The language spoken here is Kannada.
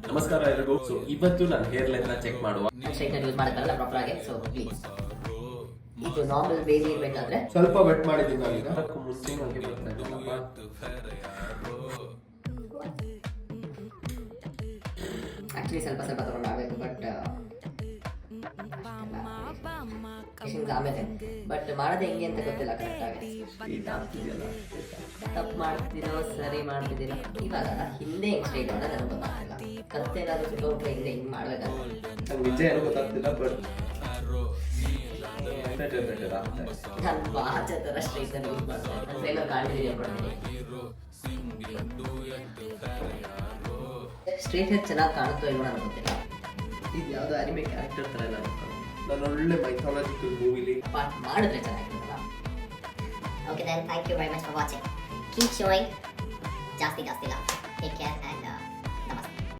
ನಮಸ್ಕಾರ ಎಲ್ಲರಿಗೂ. ಸೊ ಇವತ್ತು ನಾನು ಹೇರ್ ಲೈನ್ ನ ಚೆಕ್ ಮಾಡುವ. ಸ್ಟ್ರೈಟ್ನರ್ ಯೂಸ್ ಮಾಡೋಕ್ಕಲ್ಲ ಪ್ರಾಪರ್ ಆಗಿ. ಸೊ ಪ್ಲೀಸ್ ಇದು ನಾರ್ಮಲ್ ಬೇಬಿ ಇರಬೇಕಾದ್ರೆ ಸ್ವಲ್ಪ ವೆಟ್ ಮಾಡಿದ್ದೀನಿ ನಾನೀಗ. ಅದಕ್ಕೂ ಮುಂಚೆ ನನಗೆ ಬರ್ತಾ ಇದ್ದಲ್ಲಪ್ಪ. ಆಕ್ಚುಲಿ ಸ್ವಲ್ಪ ತಗೊಂಡಾಗಬೇಕು, ಬಟ್ ಆಮೇಲೆ ಬಟ್ ಮಾಡೋದು ಹೆಂಗೆ ಅಂತ ಗೊತ್ತಿಲ್ಲ ಕರೆಕ್ಟಾಗಿ. ತಪ್ಪು ಮಾಡ್ತಿರೋ ಸರಿ ಮಾಡ್ತಿದ್ದೀರಾ ಇವಾಗ ಹಿಂದೆ ಹೆಂಗೆ ಸ್ಟ್ರೈಟ್ ಮಾಡೋದು ನನಗೆ ಗೊತ್ತಾಗಲ್ಲ. ಕತ್ತೇನಾದ್ರು ಸುತ್ತೋಗ್ಬಿಟ್ಟು ಹಿಂದೆ ಹಿಂಗೆ ಮಾಡ್ಬೇಕಂತ ನಂಗೆ ನಿಜ ಏನೂ ಗೊತ್ತಾಗ್ತಿಲ್ಲ. ಬಟ್ ನಾನು ಬಾಚ ಥರ ಸ್ಟ್ರೈಟ್ನರ್ ಯೂಸ್ ಮಾಡ್ತೀನಿ. ನನ್ನ ಬೇಗ ಕಾಣಿದ್ದೀನಿ ಕೊಡ್ತೀನಿ. ಸ್ಟ್ರೈಟ್ ಹೇರ್ ಚೆನ್ನಾಗಿ ಕಾಣುತ್ತೋ ಇಲ್ವೋ ನನಗೆ ಗೊತ್ತಿಲ್ಲ. ಇದು ಯಾವುದೋ ಅನಿಮೆ ಕ್ಯಾರೆಕ್ಟರ್ ಥರ ಇಲ್ಲ. ನಾನು ಒಳ್ಳೆ ಮೈಥಾಲಜಿಕಲ್ ಮೂವಿಲಿ ಪಾರ್ಟ್ ಮಾಡಿದ್ರೆ ಚೆನ್ನಾಗಿರಲ್ಲ. Okay then, thank you very much for watching. Keep showing ಜಾಸ್ತಿ love. Take care and